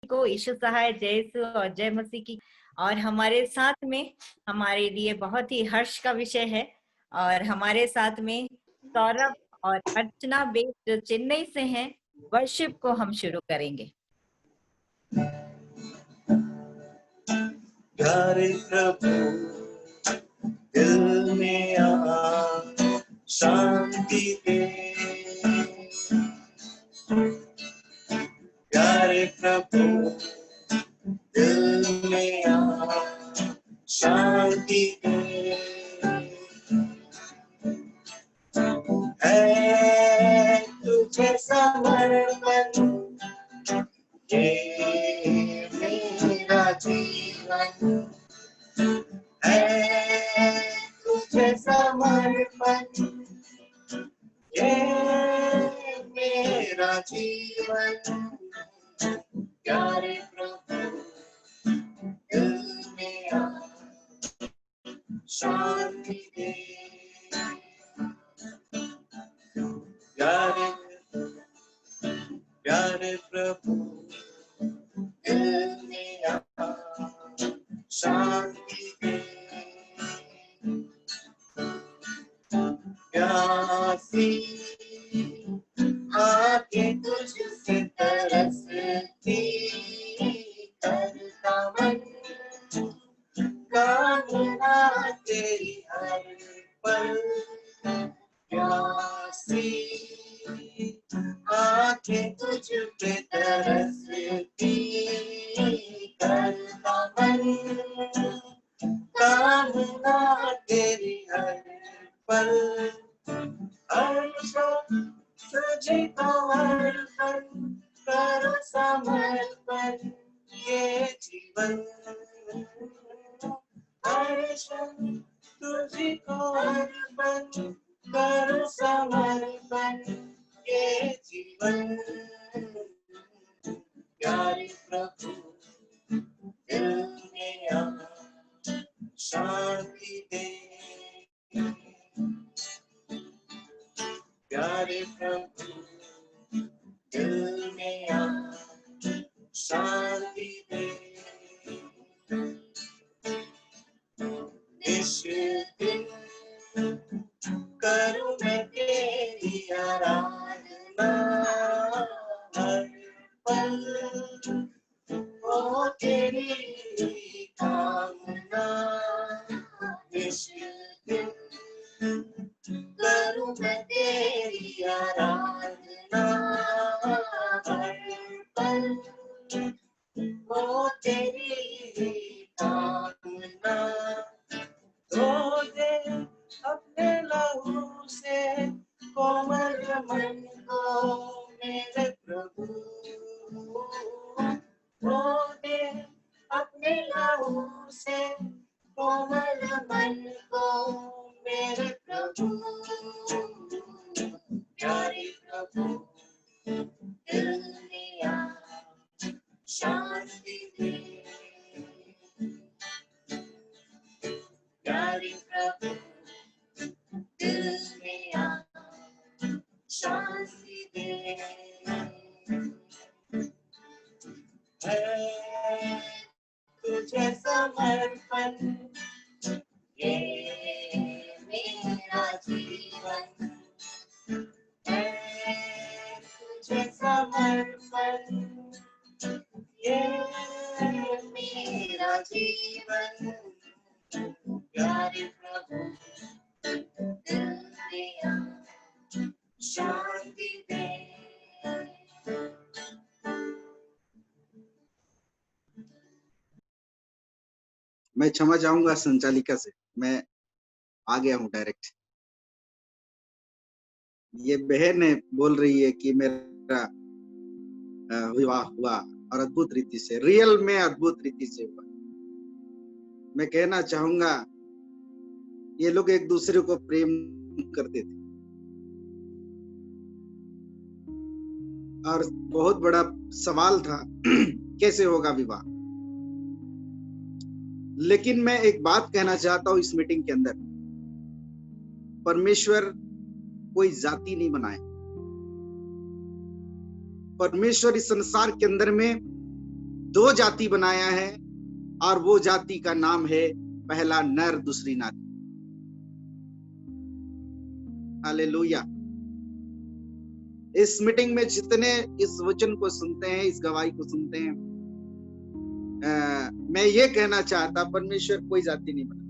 को यीशु सहाय, जय यीशु और जय मसीह की। और हमारे साथ में हमारे लिए बहुत ही हर्ष का विषय है, और हमारे साथ में सौरभ और अर्चना बेस जो चेन्नई से हैं, वर्शिप को हम शुरू करेंगे। प्यारे प्रभु दिल में आ शांति दे, प्यारे प्रभु दिल में आ शांति दे, है तुझे समर्पण ये मेरा जीवन, है तुझे समर्पण ये मेरा जीवन, प्यारे प्रभु दिल में आ शांति दे, प्यारे प्यारे प्रभु दिल में आ शांति दे, प्यासी आके तुझसे तरसती करता मन, कामना तेरी हर पल, प्यासी आके तुझ पे तरसती करता मन, कामना तेरी हर पल, हर्ष तुझे को अर्पण करो समर्पण ये जीवन, हर्ष तुझे को अर्पण करो समर्पण ये जीवन, प्यारे प्रभु दिल में आ शांति दे, प्यारे प्रभु दिल में आ शांति दे, इस दिन करूं मैं तेरी आराधना हर पल, ओ तेरी कामना, इस दिन करूं मैं तेरी आराधना हर पल, ओ तेरी कामना, धो दे अपने लहू से कोमल मन को मेरे प्रभु, धो दे अपने लहू से कोमल मन को मेरे प्रभु, प्यारे प्रभु दिल में आ शांति दे, प्यारे प्रभु दिल में आ शांति दे, है तुझे समर्पण ये मेरा जीवन, है तुझे समर्पण ये मेरा जीवन, प्यारे प्रभु दिल में आ शांति दे, मैं क्षमा चाहूंगा संचालिका से, मैं आ गया हूँ डायरेक्ट। ये बहन है बोल रही है कि मेरा विवाह हुआ और अद्भुत रीति से, रियल में अद्भुत रीति से हुआ। मैं कहना चाहूंगा ये लोग एक दूसरे को प्रेम करते थे और बहुत बड़ा सवाल था कैसे होगा विवाह। लेकिन मैं एक बात कहना चाहता हूं इस मीटिंग के अंदर, परमेश्वर कोई जाति नहीं बनाए। परमेश्वर इस संसार के अंदर में दो जाति बनाया है और वो जाति का नाम है पहला नर दूसरी नारी। हालेलुया। इस मीटिंग में जितने इस वचन को सुनते हैं, इस गवाही को सुनते हैं, मैं ये कहना चाहता, परमेश्वर कोई जाति नहीं बना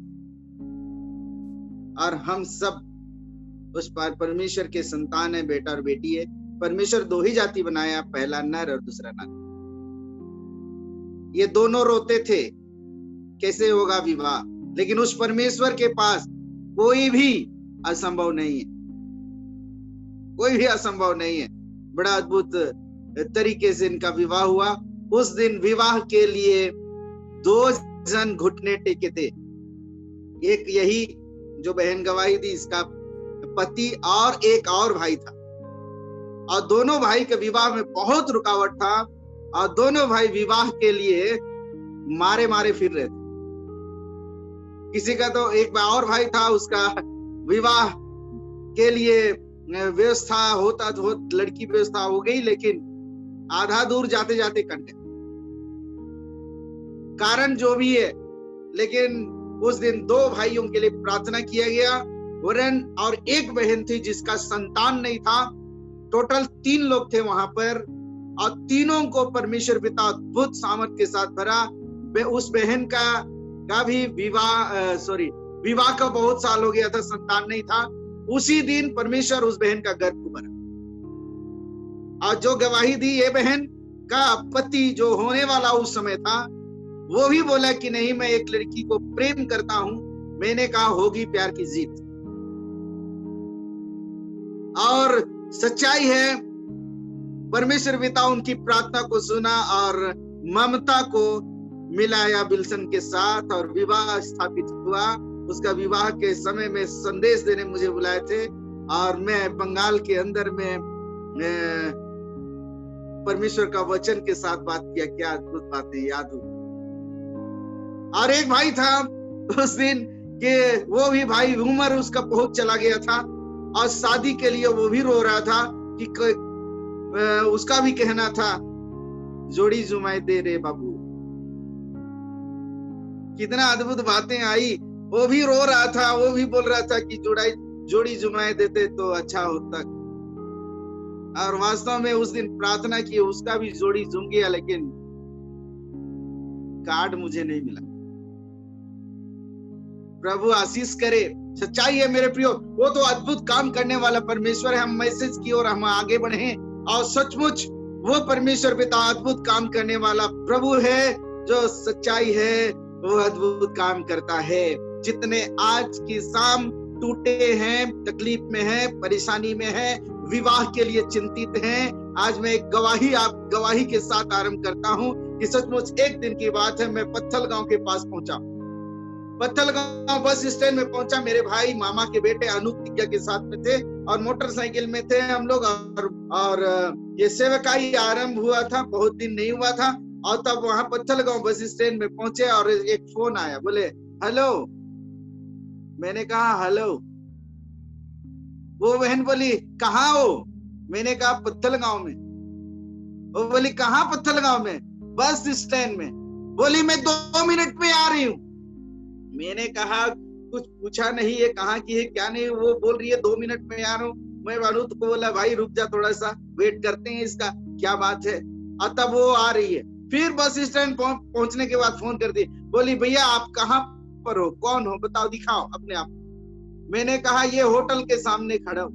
और हम सब उस पर परमेश्वर के संतान है, बेटा और बेटी है। परमेश्वर दो ही जाति बनाया, पहला नर और दूसरा नारी। ये दोनों रोते थे कैसे होगा विवाह, लेकिन उस परमेश्वर के पास कोई भी असंभव नहीं है, कोई भी असंभव नहीं है। बड़ा अद्भुत तरीके से इनका विवाह हुआ। उस दिन विवाह के लिए दो जन घुटने टेके थे। एक यही जो बहन गवाही दी, इसका पति और एक और भाई था, और दोनों भाई के विवाह में बहुत रुकावट था और दोनों भाई विवाह के लिए मारे मारे फिर रहे थे। किसी का तो एक और भाई था, उसका विवाह के लिए व्यवस्था होता तो लड़की व्यवस्था हो गई, लेकिन आधा दूर जाते जाते कट गए। कारण जो भी है, लेकिन उस दिन दो भाइयों के लिए प्रार्थना किया गया। वरन और एक बहन थी जिसका संतान नहीं था। टोटल 3 लोग थे वहां पर, और तीनों को परमेश्वर पिता अद्भुत सामर्थ के साथ भरा। उस बहन का भी विवाह का बहुत साल हो गया था, संतान नहीं था। उसी दिन परमेश्वर उस बहन का गर्भ को भरा। और जो गवाही दी, ये बहन का पति जो होने वाला उस समय था, वो भी बोला कि नहीं, मैं एक लड़की को प्रेम करता हूं। मैंने कहा होगी प्यार की जीत। और सच्चाई है, परमेश्वर पिता उनकी प्रार्थना को सुना और ममता को मिलाया बिल्सन के साथ और विवाह स्थापित हुआ। उसका विवाह के समय में संदेश देने मुझे बुलाए थे और मैं बंगाल के अंदर में परमेश्वर का वचन के साथ बात किया। क्या अद्भुत बातें याद हो। और एक भाई था उस दिन के, वो भी भाई उम्र उसका बहुत चला गया था और शादी के लिए वो भी रो रहा था कि उसका भी कहना था जोड़ी जुमाए दे रे बाबू। कितना अद्भुत बातें आई। वो भी रो रहा था, वो भी बोल रहा था कि जोड़ी जुमाए देते तो अच्छा होता। और वास्तव में उस दिन प्रार्थना की, उसका भी जोड़ी जुम गया, लेकिन कार्ड मुझे नहीं मिला। प्रभु आशीष करे। सच्चाई है मेरे प्रियो, वो तो अद्भुत काम करने वाला परमेश्वर है। हम मैसेज की ओर हम आगे बढ़े और सचमुच वो परमेश्वर पिता अद्भुत काम करने वाला प्रभु है। जो सच्चाई है वो अद्भुत काम करता है। जितने आज की शाम टूटे हैं, तकलीफ में हैं, परेशानी में हैं, विवाह के लिए चिंतित हैं, आज मैं एक गवाही के साथ आरंभ करता हूं कि सचमुच एक दिन की बात है। मैं पत्थल गांव के पास पहुंचा। पत्थल गांव बस स्टैंड में पहुंचा। मेरे भाई मामा के बेटे अनूप तिग्गा के साथ में थे और मोटरसाइकिल में थे हम लोग। और ये सेवकाई आरंभ हुआ था, बहुत दिन नहीं हुआ था। और तब वहां पत्थल गांव बस स्टैंड में पहुंचे और एक फोन आया, बोले हेलो। मैंने कहा हेलो। वो बहन बोली कहाँ हो? मैंने कहा पत्थल गांव में। वो बोली कहाँ पत्थल गांव में? बस स्टैंड में। बोली मैं 2 मिनट में आ रही हूँ। मैंने कहा कुछ पूछा नहीं है, कहाँ की है क्या नहीं। वो बोल रही है 2 मिनट में आ रहा हूँ। मैं अनूप को बोला भाई रुक जा, थोड़ा सा वेट करते हैं, इसका क्या बात है। और तब वो आ रही है। फिर बस स्टैंड पहुंचने के बाद फोन कर दी, बोली भैया आप कहाँ पर हो, कौन हो, बताओ, दिखाओ अपने आप। मैंने कहा ये होटल के सामने खड़ा हूं।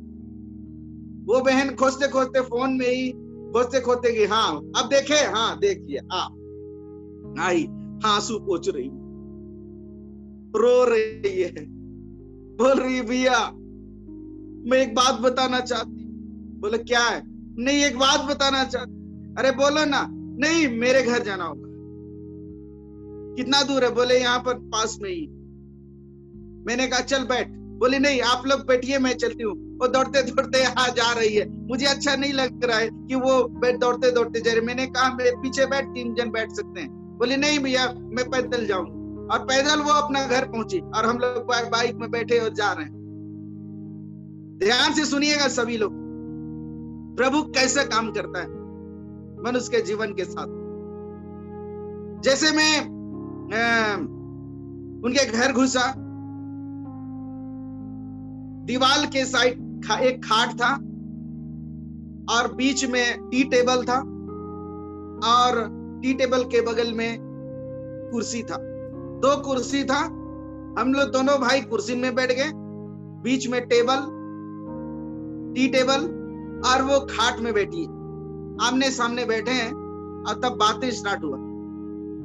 वो बहन खोजते खोजते फोन में ही खोजते खोजते कि हाँ अब देखे, हाँ देख लिया। आई आंसू पोंछ रही, रो रही है, बोल रही भैया मैं एक बात बताना चाहती। बोले क्या है? नहीं एक बात बताना चाहती। अरे बोलो ना। नहीं मेरे घर जाना होगा। कितना दूर है? बोले यहाँ पर पास में ही। मैंने कहा चल बैठ। बोली नहीं आप लोग बैठिए मैं चलती हूँ। वो दौड़ते दौड़ते यहाँ जा रही है। मुझे अच्छा नहीं लग रहा है कि वो दौड़ते दौड़ते जा रही। मैंने कहा मेरे पीछे बैठ, 3 जन बैठ सकते हैं। बोली नहीं भैया मैं पैदल जाऊंगी। और पैदल वो अपना घर पहुंची और हम लोग बाइक में बैठे और जा रहे हैं। ध्यान से सुनिएगा सभी लोग, प्रभु कैसे काम करता है मनुष्य के जीवन के साथ। जैसे मैं उनके घर घुसा, दीवार के साइड एक खाट था और बीच में टी टेबल था और टी टेबल के बगल में कुर्सी था। 2 कुर्सी था। हम लोग दोनों भाई कुर्सी में बैठ गए, बीच में टेबल, टी टेबल, और वो खाट में बैठी है। आमने सामने बैठे हैं और तब बातें स्टार्ट हुआ।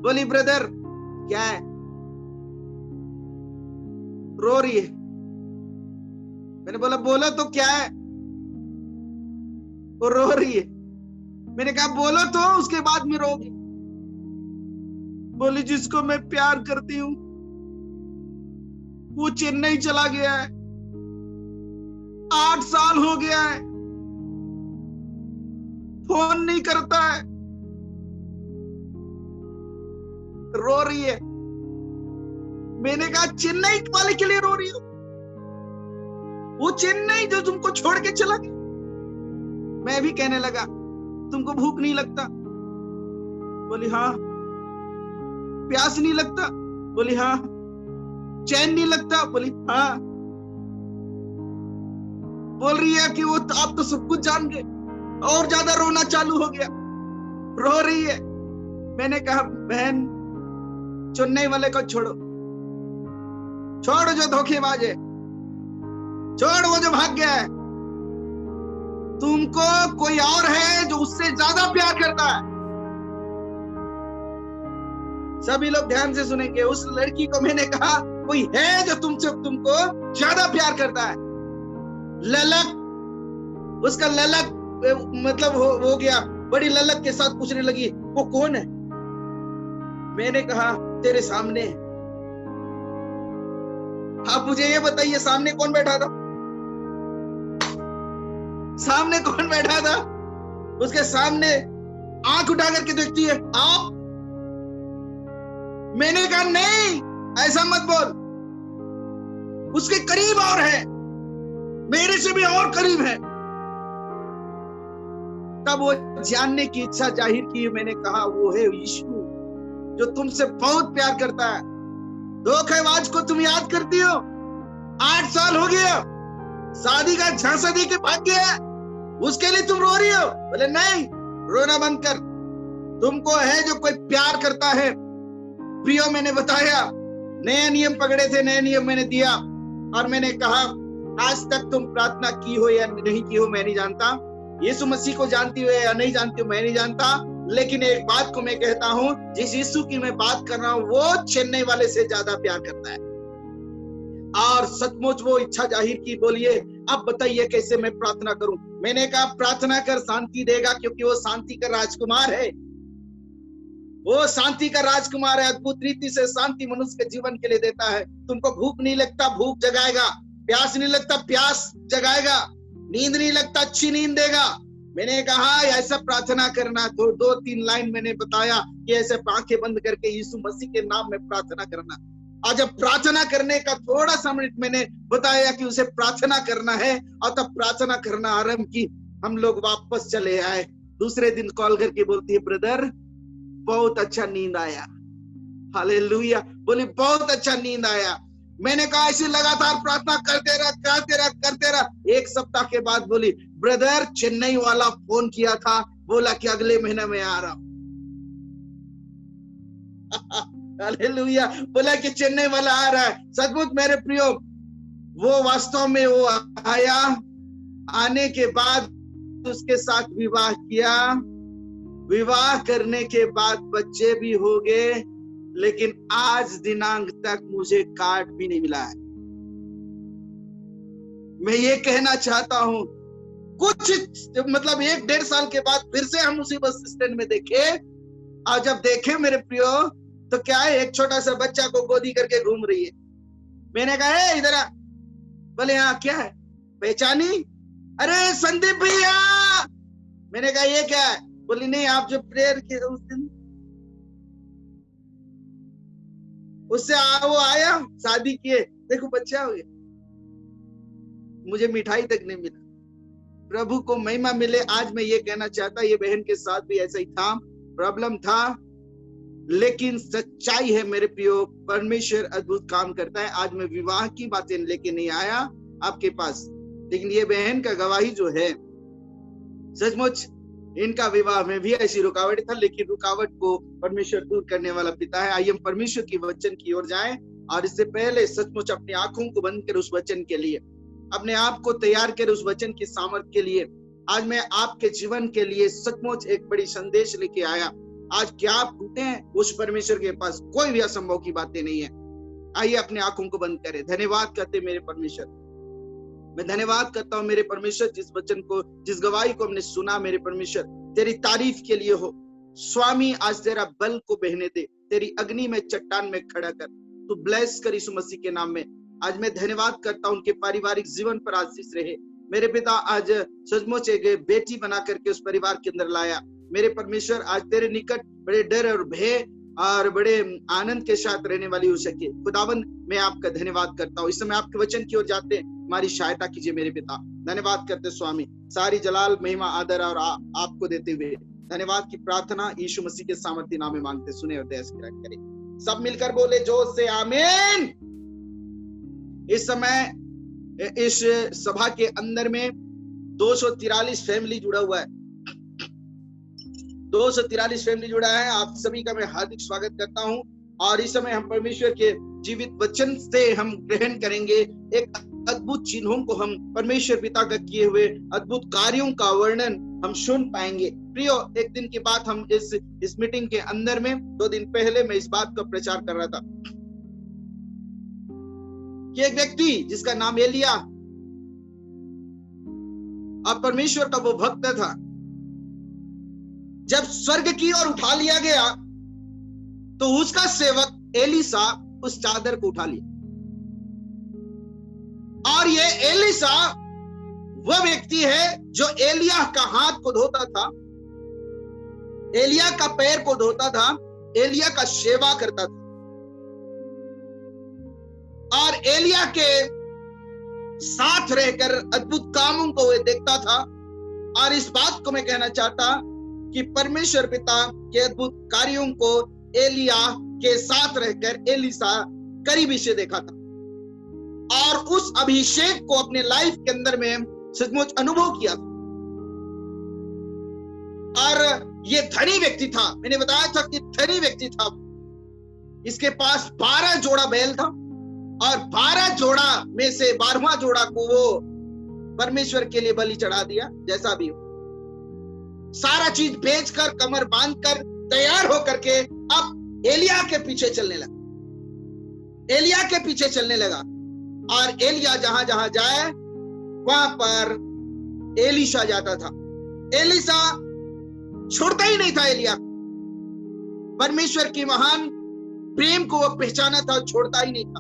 बोली ब्रदर क्या है? रो रही है। मैंने बोला बोलो तो क्या है? वो रो रही है। मैंने कहा बोलो तो, उसके बाद में रोगी। बोली जिसको मैं प्यार करती हूं वो चेन्नई चला गया है, 8 साल हो गया है, फोन नहीं करता है। रो रही है। मैंने कहा चेन्नई वाले के लिए रो रही हो? वो चेन्नई जो तुमको छोड़ के चला गया। मैं भी कहने लगा तुमको भूख नहीं लगता? बोली हाँ। प्यास नहीं लगता? बोली हाँ। चैन नहीं लगता? बोली हाँ। बोल रही है कि वो तो आप तो सब कुछ जान गए। और ज्यादा रोना चालू हो गया, रो रही है। मैंने कहा बहन चेन्नई वाले को छोड़ो, छोड़ जो धोखेबाज है, छोड़ वो जो भाग गया है। तुमको कोई और है जो उससे ज्यादा प्यार करता है। सभी लोग ध्यान से सुनेंगे। उस लड़की को मैंने कहा कोई है जो तुमको ज्यादा प्यार करता है। ललक, उसका ललक मतलब हो गया, बड़ी ललक के साथ पूछने लगी वो कौन है? मैंने कहा तेरे सामने। आप मुझे ये बताइए सामने कौन बैठा था? सामने कौन बैठा था? उसके सामने आंख उठा करके देखती है आप। मैंने कहा नहीं ऐसा मत बोल, उसके करीब और है, मेरे से भी और करीब है। तब वो जानने की इच्छा जाहिर की। मैंने कहा वो है यीशु जो तुमसे बहुत प्यार करता है। धोखेबाज को तुम याद करती हो? 8 साल हो गया, शादी का झांसा दे के भाग गया, उसके लिए तुम रो रही हो? बोले नहीं, रोना बंद कर। तुमको है जो कोई प्यार करता है। प्रियो मैंने बताया, नए नियम पकड़े थे, नए नियम मैंने दिया और मैंने कहा आज तक तुम प्रार्थना की हो या नहीं की हो मैं नहीं जानता, यीशु मसीह को जानती हो या नहीं जानती हो मैं नहीं जानता, लेकिन एक बात को मैं कहता हूं, जिस यीशु की मैं बात कर रहा हूं वो चेन्नई वाले से ज्यादा प्यार करता है। और सचमुच वो इच्छा जाहिर की। बोलिए अब बताइए कैसे मैं प्रार्थना करूं? मैंने कहा प्रार्थना कर, शांति देगा, क्योंकि वो शांति का राजकुमार है। वो शांति का राजकुमार है। अद्भुत रीति से शांति मनुष्य के जीवन के लिए देता है। तुमको भूख नहीं लगता, भूख जगाएगा। प्यास नहीं लगता, प्यास जगाएगा। नींद नहीं लगता, अच्छी नींद देगा। मैंने कहा ऐसा प्रार्थना करना। तो 2-3 लाइन मैंने बताया कि ऐसे आंखें बंद करके यीशु मसीह के नाम में प्रार्थना करना। और जब प्रार्थना करने का थोड़ा सा मिनट मैंने बताया कि उसे प्रार्थना करना है और तब प्रार्थना करना आरंभ की। हम लोग वापस चले आए। दूसरे दिन कॉल करके बोलती है ब्रदर बहुत अच्छा नींद आया। हालेलुया। बोली बहुत अच्छा नींद आया। मैंने कहा ऐसे लगातार प्रार्थना करते रह। 1 सप्ताह के बाद बोली ब्रदर चेन्नई वाला फोन किया था, बोला कि अगले महीने में आ रहा हूं। हालेलुया। बोला कि चेन्नई वाला आ रहा है। सचमुच मेरे प्रियो वो वास्तव में वो आया। आने के बाद उसके साथ विवाह किया। विवाह करने के बाद बच्चे भी हो गए, लेकिन आज दिनांक तक मुझे कार्ड भी नहीं मिला है। मैं ये कहना चाहता हूं कुछ मतलब 1-1.5 साल के बाद फिर से हम उसी बस स्टैंड में देखे। और जब देखे मेरे प्रियो तो क्या है, एक छोटा सा बच्चा को गोदी करके घूम रही है। मैंने कहा इधर आ। बोले हाँ क्या है, पहचानी? अरे संदीप भैया। मैंने कहा ये क्या है? बोली नहीं आप जो प्रेयर किए उस दिन उससे वो आया, शादी किए, देखो बच्चा हो गया। मुझे मिठाई तक नहीं मिला। प्रभु को महिमा मिले। आज मैं ये कहना चाहता, ये बहन के साथ भी ऐसा ही था, प्रॉब्लम था। लेकिन सच्चाई है मेरे प्रियो, परमेश्वर अद्भुत काम करता है। आज मैं विवाह की बातें लेके नहीं आया आपके पास, लेकिन ये बहन का गवाही जो है, सचमुच इनका विवाह में भी ऐसी रुकावट था, लेकिन रुकावट को परमेश्वर दूर करने वाला पिता है। आइए हम परमेश्वर की वचन की ओर जाएं, और इससे पहले सचमुच अपनी आंखों को बंद कर उस वचन के लिए अपने आप को तैयार कर, उस वचन की सामर्थ के लिए। आज मैं आपके जीवन के लिए सचमुच एक बड़ी संदेश लेके आया। आज क्या आप टूटे हैं, उस परमेश्वर के पास कोई भी असंभव की बातें नहीं है। आइए अपने आंखों को बंद करें, धन्यवाद करते मेरे परमेश्वर। मैं धन्यवाद करता हूँ मेरे परमेश्वर, जिस वचन को, जिस गवाही को हमने सुना मेरे परमेश्वर, तेरी तारीफ के लिए हो। स्वामी आज तेरा बल को बहने दे, तेरी अग्नि में चट्टान में खड़ा कर, तू ब्लेस कर यीशु मसीह के नाम में। आज मैं धन्यवाद करता हूँ उनके पारिवारिक जीवन पर आशीष रहे मेरे पिता। आज सचमुच एक बेटी बना करके उस परिवार के अंदर लाया मेरे परमेश्वर। आज तेरे निकट बड़े डर और भय और बड़े आनंद के साथ रहने वाली हो सके खुदावन, मैं आपका धन्यवाद करता हूँ। इस समय आपके वचन की ओर जाते हमारी सहायता कीजिए मेरे पिता। धन्यवाद करते स्वामी, सारी जलाल महिमा आदर और आपको देते हुए धन्यवाद की प्रार्थना यीशु मसीह के सामर्थ्य नाम में मांगते, सुने और दया करें। सब मिलकर बोले जोर से आमीन। इस समय इस सभा के अंदर में 243 फैमिली जुड़ा हुआ है, 243 फैमिली जुड़ा है। आप सभी का मैं हार्दिक स्वागत करता हूं। और इस समय हम परमेश्वर के जीवित वचन से हम ग्रहण करेंगे, एक अद्भुत चिन्हों को हम परमेश्वर पिता का किए हुए अद्भुत कार्यों का वर्णन हम सुन पाएंगे। प्रियो, एक दिन की बात, हम इस मीटिंग के अंदर में 2 दिन पहले मैं इस बात का प्रचार कर रहा था कि एक व्यक्ति जिसका नाम एलिया, अब परमेश्वर का वो भक्त था, जब स्वर्ग की ओर उठा लिया गया तो उसका सेवक एलीसा उस चादर को उठा लिया। और ये एलीसा वह व्यक्ति है जो एलिया का हाथ को धोता था, एलिया का पैर को धोता था, एलिया का सेवा करता था और एलिया के साथ रहकर अद्भुत कामों को वह देखता था। और इस बात को मैं कहना चाहता कि परमेश्वर पिता के अद्भुत कार्यों को एलिया के साथ रहकर एलीसा करीबी से देखा था और उस अभिषेक को अपने लाइफ के अंदर में सचमुच अनुभव किया था। और ये धनी व्यक्ति था, मैंने बताया था कि धनी व्यक्ति था। इसके पास 12 जोड़ा बैल था और 12 जोड़ा में से 12वां जोड़ा को वो परमेश्वर के लिए बलि चढ़ा दिया। जैसा भी हो, सारा चीज बेचकर, कमर बांधकर, तैयार होकर के अब एलिया के पीछे चलने लगा, एलिया के पीछे चलने लगा। और एलिया जहां जहां जाए वहां पर एलीशा जाता था। एलीशा छोड़ता ही नहीं था एलिया, परमेश्वर की महान प्रेम को वह पहचाना था, छोड़ता ही नहीं था।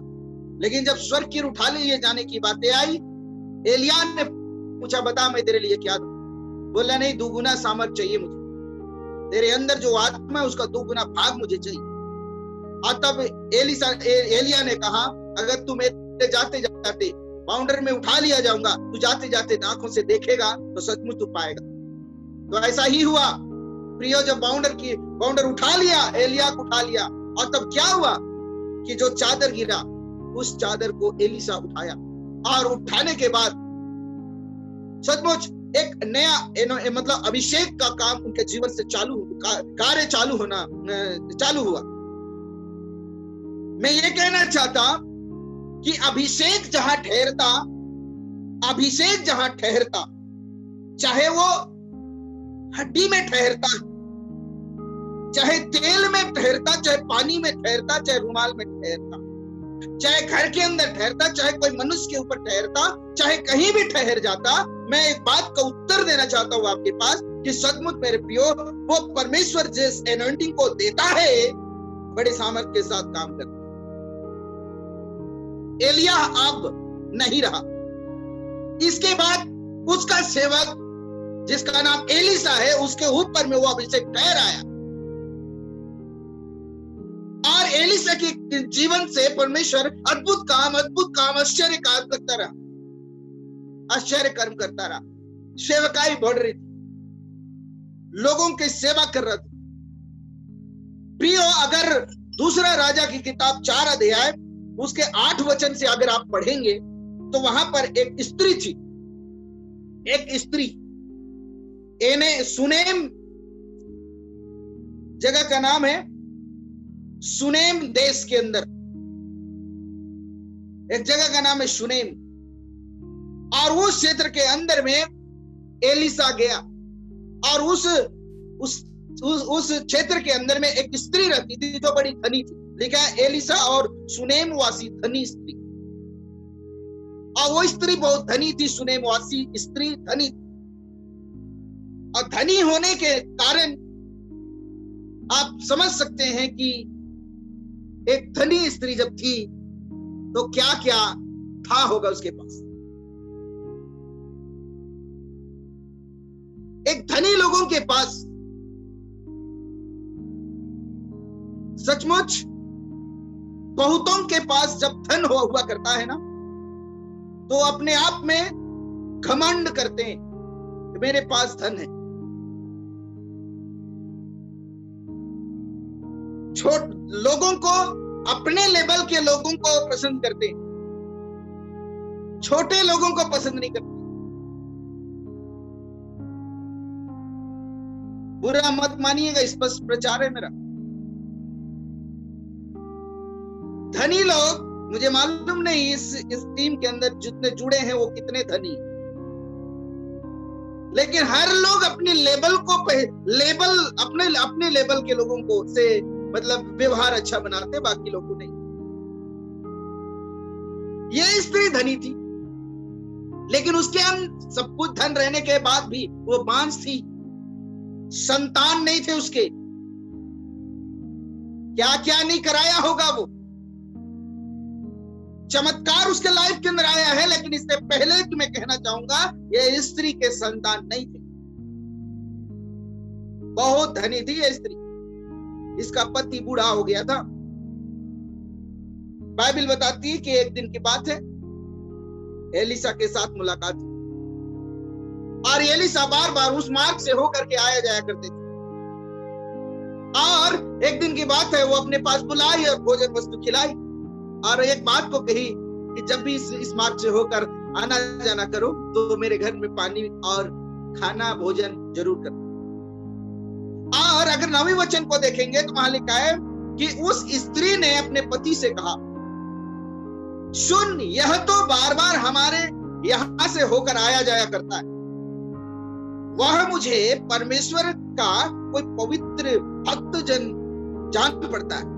लेकिन जब स्वर्ग की उठा लिए जाने की बातें आई, एलिया ने पूछा, बता मैं तेरे लिए क्या दूं? बोला, नहीं, 2 गुना सामर्थ चाहिए मुझे, तेरे अंदर जो आत्मा है उसका 2 गुना भाग मुझे चाहिए। और तब एलिया ने कहा, अगर तू मेरे जाते जाते बाउंडर में उठा लिया जाऊंगा, तू जाते जाते आंखों से देखेगा तो सचमुच तू पाएगा। तो ऐसा ही हुआ प्रियो, जब बाउंडर उठा लिया, एलिया को उठा लिया। और तब क्या हुआ कि जो चादर गिरा, उस चादर को एलीसा उठाया और उठाने के बाद सचमुच एक नया मतलब अभिषेक का काम उनके जीवन से कार्य चालू हुआ। मैं ये कहना चाहता कि अभिषेक जहां ठहरता, चाहे वो हड्डी में ठहरता, चाहे तेल में ठहरता, चाहे पानी में ठहरता, चाहे रुमाल में ठहरता, चाहे घर के अंदर ठहरता, चाहे कोई मनुष्य के ऊपर ठहरता, चाहे कहीं भी ठहर जाता, मैं एक बात का उत्तर देना चाहता हूं आपके पास कि सचमुच मेरे प्रियो, वो परमेश्वर जिस एनॉइंटिंग को देता है बड़े सामर्थ्य के साथ काम करता। एलिया अब नहीं रहा, इसके बाद उसका सेवक जिसका नाम एलीसा है, उसके ऊपर में वो अभिषेक ठहर आया और एलीसा के जीवन से परमेश्वर अद्भुत काम, आश्चर्य काम करता रहा, आश्चर्य कर्म करता रहा। सेवकाई बढ़ रही थी, लोगों की सेवा कर रहा था। प्रियो, अगर दूसरा राजा की किताब 4 अध्याय उसके 8 वचन से अगर आप पढ़ेंगे तो वहां पर एक स्त्री थी, एक स्त्री, सुनेम जगह का नाम है, सुनेम देश के अंदर एक जगह का नाम है सुनेम, और उस क्षेत्र के अंदर में एलिसा गया, और उस क्षेत्र के अंदर में एक स्त्री रहती थी जो बड़ी धनी थी। लिखा है एलिसा और सुनेम वासी धनी स्त्री, और वो स्त्री बहुत धनी थी, सुनेम वासी स्त्री धनी थी। और धनी होने के कारण आप समझ सकते हैं कि एक धनी स्त्री जब थी तो क्या क्या था होगा उसके पास। एक धनी लोगों के पास सचमुच, बहुतों के पास जब धन हुआ करता है ना, तो अपने आप में घमंड करते हैं कि मेरे पास धन है। लोगों को, अपने लेवल के लोगों को पसंद करते हैं, छोटे लोगों को पसंद नहीं करते। बुरा मत मानिएगा, स्पष्ट प्रचार है मेरा। धनी लोग, मुझे मालूम नहीं इस टीम के अंदर जितने जुड़े हैं वो कितने धनी, लेकिन हर लोग अपने लेवल को अपने लेवल के लोगों को से मतलब व्यवहार अच्छा बनाते, बाकी लोगों नहीं। ये स्त्री धनी थी, लेकिन उसके सब कुछ धन रहने के बाद भी वो बांझ थी, संतान नहीं थे उसके। क्या क्या नहीं कराया होगा वो, चमत्कार उसके लाइफ के अंदर आया है, लेकिन इससे पहले कि मैं कहना चाहूंगा ये स्त्री के संतान नहीं थे। बहुत धनी थी ये स्त्री, इसका पति बूढ़ा हो गया था। बाइबल बताती है कि एक दिन की बात है, एलिसा के साथ मुलाकात, और एलिसा बार बार उस मार्ग से होकर के आया जाया करते थे। और एक दिन की बात है, वो अपने पास बुलाई और भोजन वस्तु खिलाई, और एक बात को कही कि जब भी इस मार्ग से होकर आना जाना करो तो मेरे घर में पानी और खाना भोजन जरूर करो। और अगर 9वें वचन को देखेंगे तो वहां लिखा है कि उस स्त्री ने अपने पति से कहा, सुन, यह तो बार बार हमारे यहां से होकर आया जाया करता है, वह मुझे परमेश्वर का कोई पवित्र भक्त जन जान पड़ता है।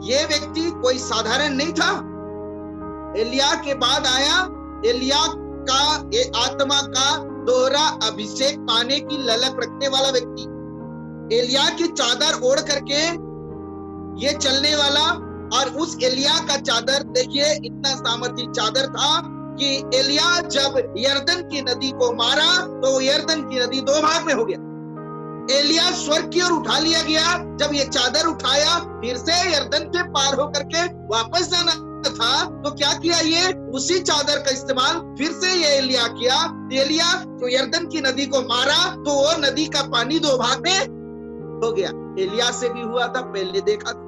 यह व्यक्ति कोई साधारण नहीं था, एलिया के बाद आया, एलिया का आत्मा का दोहरा अभिषेक पाने की ललक रखने वाला व्यक्ति, एलिया की चादर ओढ़ करके ये चलने वाला। और उस एलिया का चादर देखिए, इतना सामर्थी चादर था कि एलिया जब यरदन की नदी को मारा तो यरदन की नदी 2 भाग में हो गया। एलिया स्वर्ग की ओर उठा लिया गया, जब ये चादर उठाया फिर से यरदन के पार होकर के वापस जाना था, तो क्या किया, ये उसी चादर का इस्तेमाल फिर से ये एलिया किया। एलिया तो यरदन की नदी को मारा तो वो नदी का पानी 2 भाग में हो गया। एलिया से भी हुआ था, पहले देखा था।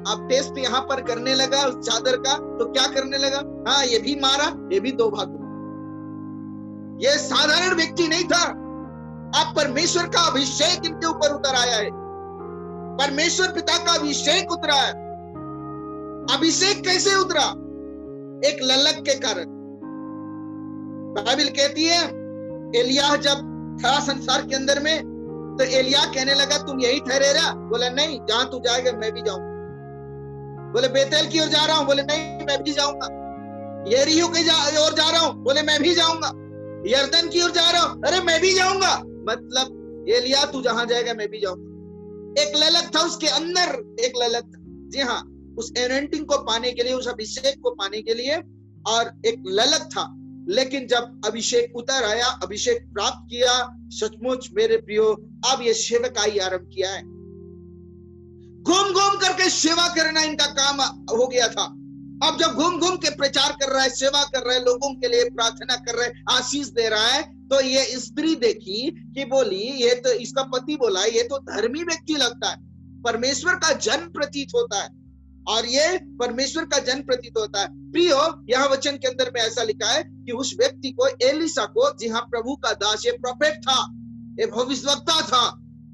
अब टेस्ट यहाँ पर करने लगा उस चादर का, तो क्या करने लगा, हाँ ये भी मारा, ये भी 2 भाग हुआ। ये साधारण व्यक्ति नहीं था, अब परमेश्वर का अभिषेक इनके ऊपर उतर आया है, परमेश्वर पिता का अभिषेक उतरा है। अभिषेक कैसे उतरा, एक ललक के कारण। बाइबल कहती है एलिया जब था संसार के अंदर में, तो एलिया कहने लगा तुम यही ठहरे रहा, बोला नहीं, जहां तू जाएगा मैं भी जाऊंगा। बोले बेतेल की ओर जा रहा हूं, बोले नहीं मैं भी जाऊंगा। यरीहो की ओर जा रहा हूं, बोले मैं भी जाऊंगा। यरदन की ओर जा रहा हूं, अरे मैं भी जाऊंगा। मतलब एलिया तू जहां जाएगा मैं भी जाऊंगा। एक ललक था उसके अंदर, एक ललक था, जी हाँ, उस एनोइंटिंग को पाने के लिए, उस अभिषेक को पाने के लिए, और एक ललक था। लेकिन जब अभिषेक उतर आया, अभिषेक प्राप्त किया, सचमुच मेरे प्रियो, अब ये सेवकाई आरंभ किया है। घूम घूम करके सेवा करना इनका काम हो गया था। अब जब घूम घूम के प्रचार कर रहा है, सेवा कर रहा है, लोगों के लिए प्रार्थना कर रहा है, आशीष दे रहा है, तो ये स्त्री देखी कि बोली, ये तो इसका पति बोला ये तो धर्मी व्यक्ति लगता है, परमेश्वर का जन प्रतीत होता है, और ये परमेश्वर का जन प्रतीत होता है। प्रियो, यह वचन के अंदर में ऐसा लिखा है कि उस व्यक्ति को, एलिसा को, जी हाँ, प्रभु का दास, ये प्रोफेट था, ये भविष्यवक्ता था,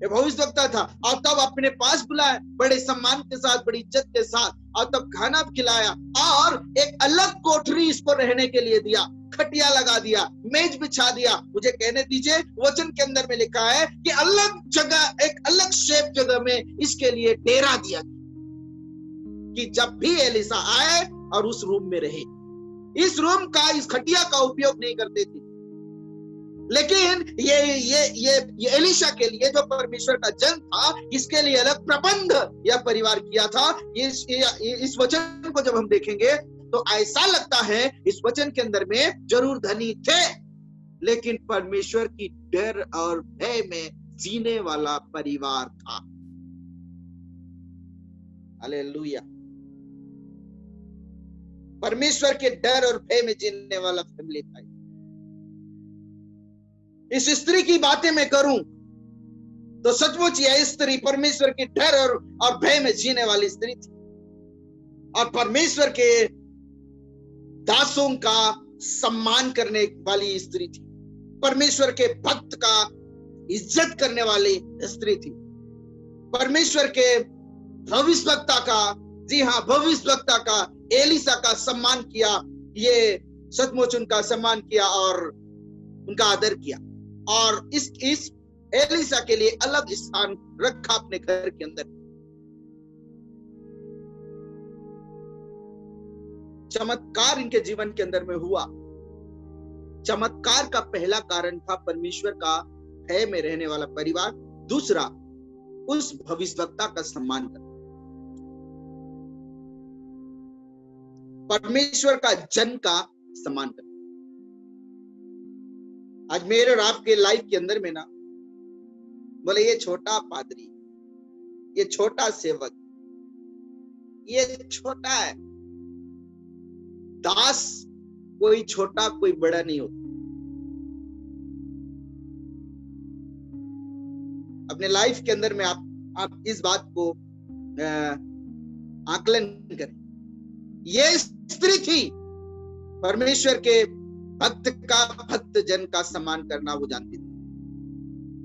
ये भविष्यवक्ता था, और तब अपने पास बुलाया बड़े सम्मान के साथ, बड़ी इज्जत के साथ, और तब खाना खिलाया और एक अलग कोठरी इसको रहने के लिए दिया, खटिया लगा दिया, मेज बिछा दिया। मुझे कहने दीजिए, वचन के अंदर में लिखा है कि अलग जगह, एक अलग शेप जगह में इसके लिए डेरा दिया कि जब भी एलिसा आए और उस रूम में रहे। इस रूम का, इस खटिया का उपयोग नहीं करते थे, लेकिन ये एलिशा के लिए, जो परमेश्वर का जन था, इसके लिए अलग प्रबंध यह परिवार किया था। इस वचन को जब हम देखेंगे तो ऐसा लगता है इस वचन के अंदर में जरूर धनी थे, लेकिन परमेश्वर की डर और भय में जीने वाला परिवार था। हालेलुया। परमेश्वर के डर और भय में जीने वाला फैमिली था। इस स्त्री की बातें मैं करूं तो सचमुच यह स्त्री परमेश्वर के डर और भय में जीने वाली स्त्री थी, और परमेश्वर के दासों का सम्मान करने वाली स्त्री थी, परमेश्वर के भक्त का इज्जत करने वाली स्त्री थी, परमेश्वर के भविष्यवक्ता का, जी हाँ, भविष्यवक्ता का, एलिसा का सम्मान किया। ये सचमुच उनका सम्मान किया और उनका आदर किया, और इस एलिसा के लिए अलग स्थान रखा अपने घर के अंदर। चमत्कार इनके जीवन के अंदर में हुआ। चमत्कार का पहला कारण था परमेश्वर का भय में रहने वाला परिवार, दूसरा उस भविष्यवक्ता का सम्मान करना, परमेश्वर का जन का सम्मान करना। आज मेरे और आपके लाइफ के अंदर में ना, बोले ये छोटा पादरी, ये छोटा सेवक, ये छोटा है, दास कोई छोटा कोई बड़ा नहीं होता। अपने लाइफ के अंदर में आप इस बात को आकलन करें। ये स्त्री थी, परमेश्वर के भक्त जन का सम्मान करना वो जानती थी।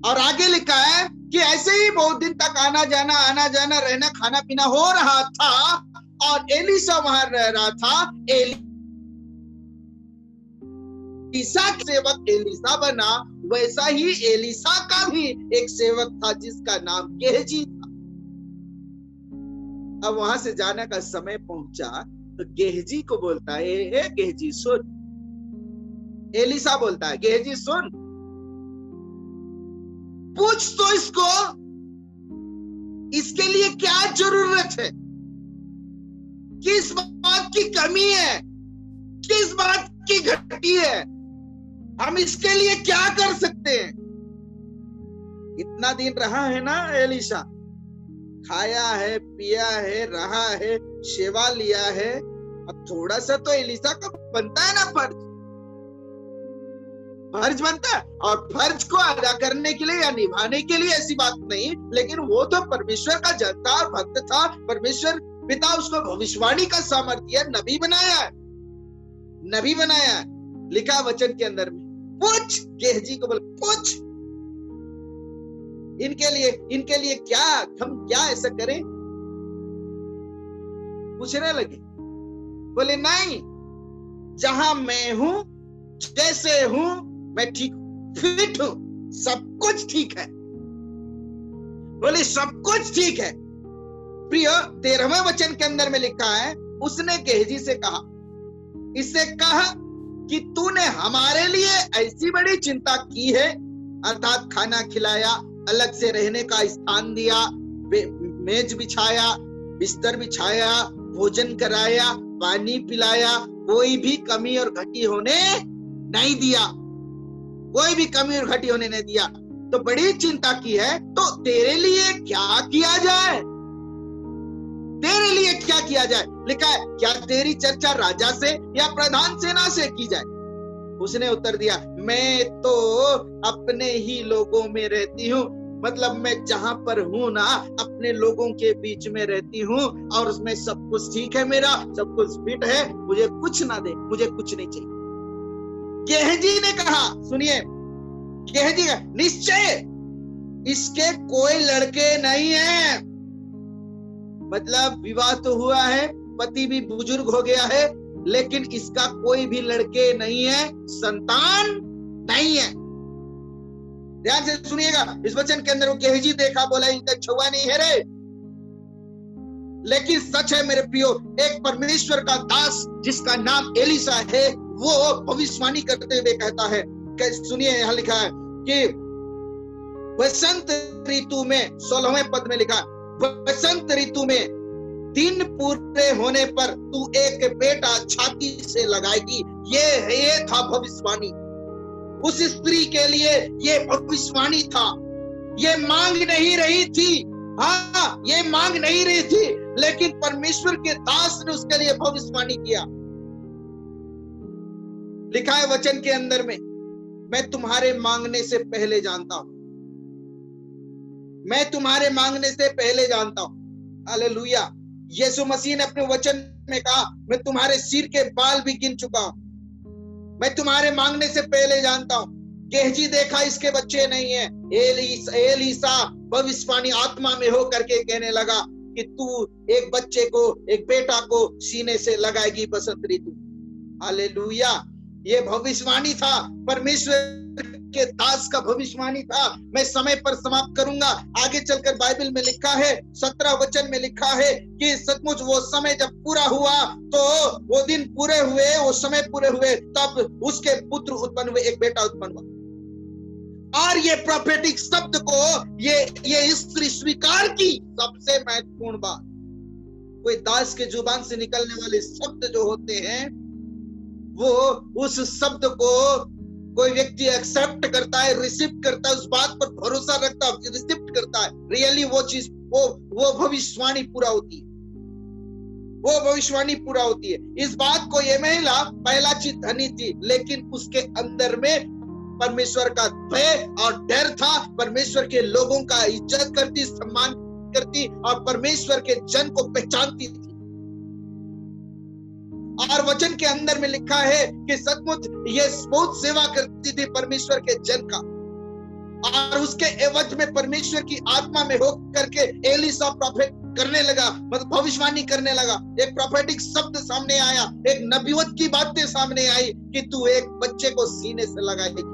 और आगे लिखा है कि ऐसे ही बहुत दिन तक आना जाना रहना खाना पीना हो रहा था, और एलिसा वहां रह रहा था। एलिसा सेवक एलिसा बना, वैसा ही एलिसा का भी एक सेवक था जिसका नाम गेहजी था। अब वहां से जाने का समय पहुंचा तो गेहजी को बोलता है, हे गेहजी सुन। एलिसा बोलता है, गेहजी सुन, पूछ तो इसको, इसके लिए क्या जरूरत है, किस बात की कमी है, किस बात की घटी है, हम इसके लिए क्या कर सकते हैं। इतना दिन रहा है ना एलिशा, खाया है, पिया है, रहा है, सेवा लिया है, अब थोड़ा सा तो एलिशा का बनता है ना फर्ज बनता है। और फर्ज को अदा करने के लिए या निभाने के लिए ऐसी बात नहीं, लेकिन वो तो परमेश्वर का जनता और भक्त था। परमेश्वर पिता उसको भविष्यवाणी का सामर्थ्य नबी बनाया, नबी बनाया, लिखा वचन के अंदर में। पूछ, गेहजी को बोल, पूछ इनके लिए क्या, हम क्या ऐसा करें। पूछने लगे, बोले नहीं, जहां मैं हूं, जैसे हूं, मैं ठीक फिट हूं, सब कुछ ठीक है। बोले सब कुछ ठीक है। प्रिय, 13वें वचन के अंदर में लिखा है, उसने गेहजी से कहा, इससे कहा कि तूने हमारे लिए ऐसी बड़ी चिंता की है, अर्थात खाना खिलाया, अलग से रहने का स्थान दिया, मेज बिछाया, बिस्तर बिछाया, भोजन कराया, पानी पिलाया, कोई भी कमी और घटी होने नहीं दिया, कोई भी कमी और घटी होने नहीं दिया। तो बड़ी चिंता की है, तो तेरे लिए क्या किया जाए, तेरे लिए क्या किया जाए। लिखा है, क्या तेरी चर्चा राजा से या प्रधान सेना से की जाए। उसने उत्तर दिया, मैं तो अपने ही लोगों में रहती हूँ, मतलब मैं जहां पर हूं ना, अपने लोगों के बीच में रहती हूं और उसमें सब कुछ ठीक है, मेरा सब कुछ फिट है, मुझे कुछ ना दे, मुझे कुछ नहीं चाहिए। गेहजी ने कहा, सुनिए, गेहजी का निश्चय इसके कोई लड़के नहीं है, मतलब विवाह तो हुआ है, पति भी बुजुर्ग हो गया है, लेकिन इसका कोई भी लड़के नहीं है, संतान नहीं है। ध्यान से सुनिएगा, इस वचन के अंदर वो गेहजी देखा, बोला इनका छुआ नहीं है रे। लेकिन सच है मेरे प्रियो, एक परमेश्वर का दास जिसका नाम एलिशा है, वो भविष्यवाणी करते हुए कहता है, सुनिए यहां लिखा है कि वसंत ऋतु में 16वें पद में लिखा, वसंत ऋतु में दिन पूरे होने पर तू एक बेटा छाती से लगाएगी। ये था भविष्यवाणी। उस स्त्री के लिए ये भविष्यवाणी था। ये मांग नहीं रही थी, हाँ ये मांग नहीं रही थी, लेकिन परमेश्वर के दास ने उसके लिए भविष्यवाणी किया। लिखा है वचन के अंदर में, मैं तुम्हारे मांगने से पहले जानता हूं, मैं तुम्हारे मांगने से पहले जानता हूं। हालेलुया। यीशु मसीह ने अपने वचन में कहा, मैं तुम्हारे सिर के बाल भी गिन चुका हूं, मैं तुम्हारे मांगने से पहले जानता हूं। गेहजी देखा इसके बच्चे नहीं है। एलीसा भविष्यवाणी आत्मा में हो करके कहने लगा कि तू एक बच्चे को, एक बेटा को सीने से लगाएगी बसंत ऋतु। हालेलुया। ये भविष्यवाणी था, परमेश्वर के दास का भविष्यवाणी था। मैं समय पर समाप्त करूंगा। आगे चलकर बाइबल में लिखा है, 17 वचन में लिखा है कि सचमुच वो समय जब पूरा हुआ, तो वो दिन पूरे हुए, वो समय पूरे हुए, तब उसके पुत्र उत्पन्न हुए, एक बेटा उत्पन्न हुआ। और ये प्रोफेटिक शब्द को ये स्त्री स्वीकार की। सबसे महत्वपूर्ण बात, कोई दास के जुबान से निकलने वाले शब्द जो होते हैं, वो उस शब्द को कोई व्यक्ति एक्सेप्ट करता है, रिसीव करता है, उस बात पर भरोसा रखता है, रिसीव करता है, रियली वो चीज, वो भविष्यवाणी पूरा होती है, वो भविष्यवाणी पूरा होती है। इस बात को ये महिला पहला चीज धनी थी, लेकिन उसके अंदर में परमेश्वर का भय और डर था। परमेश्वर के लोगों का इज्जत करती, सम्मान करती और परमेश्वर के जन को पहचानती थी। और वचन के अंदर में लिखा है कि सचमुच ये बहुत सेवा करती थी परमेश्वर के जन का, और उसके एवज में परमेश्वर की आत्मा में हो करके एलीसा प्रोफेट करने लगा, मतलब भविष्यवाणी करने लगा। एक प्रोफेटिक शब्द सामने आया, एक नबूवत की बातें सामने आई कि तू एक बच्चे को सीने से लगाएगी।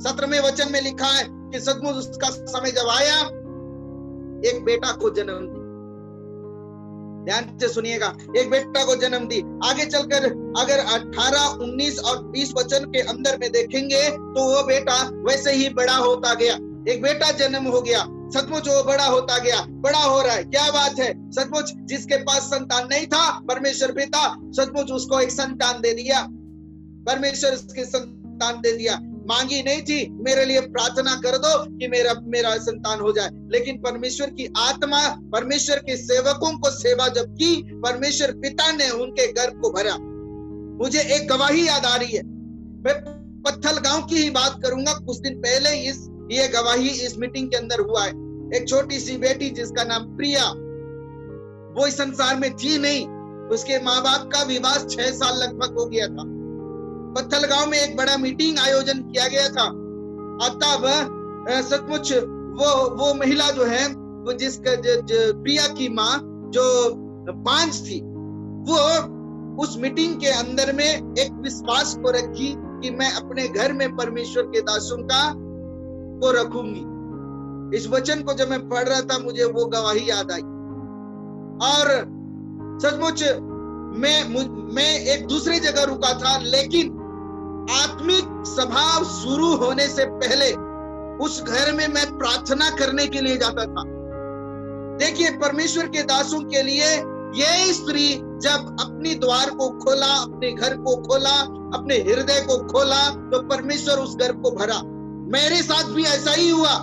17वें वचन में लिखा है कि सचमुच उसका समय जब आया, एक बेटा को जन्म दी। ध्यान से सुनिएगा, एक बेटा को जन्म दी। आगे चलकर अगर 18, 19 और 20 वचन के अंदर में देखेंगे तो वो बेटा वैसे ही बड़ा होता गया। एक बेटा जन्म हो गया, सचमुच वो बड़ा होता गया, बड़ा हो रहा है। क्या बात है, सचमुच जिसके पास संतान नहीं था, परमेश्वर पिता सचमुच उसको एक संतान दे दिया। परमेश्वर उसके संतान दे दिया। मांगी नहीं थी, मेरे लिए प्रार्थना कर दो कि मेरा संतान हो जाए, लेकिन परमेश्वर की आत्मा, परमेश्वर के सेवकों को सेवा जब की, परमेश्वर पिता ने उनके गर्भ को भरा। मुझे एक गवाही याद आ रही है, मैं पत्थल गांव की ही बात करूंगा। कुछ दिन पहले ये गवाही इस मीटिंग के अंदर हुआ है। एक छोटी सी बेटी जिसका नाम प्रिया, वो इस संसार में थी नहीं, उसके माँ बाप का विवाह 6 साल लगभग हो गया था। पत्थल गांव में एक बड़ा मीटिंग आयोजन किया गया था, और तब सचमुच वो महिला जो है, वो जिसका प्रिया की माँ जो 5 थी, वो उस मीटिंग के अंदर में एक विश्वास को रखी कि मैं अपने घर में परमेश्वर के दासों को रखूंगी। इस वचन को जब मैं पढ़ रहा था, मुझे वो गवाही याद आई। और सचमुच मैं एक दूसरी जगह रुका था, लेकिन आत्मिक सभा शुरू होने से पहले उस घर में मैं प्रार्थना करने के लिए जाता था। देखिए, परमेश्वर के दासों के लिए ये स्त्री जब अपनी द्वार को खोला, अपने घर को खोला, अपने हृदय को खोला, तो परमेश्वर उस घर को भरा। मेरे साथ भी ऐसा ही हुआ,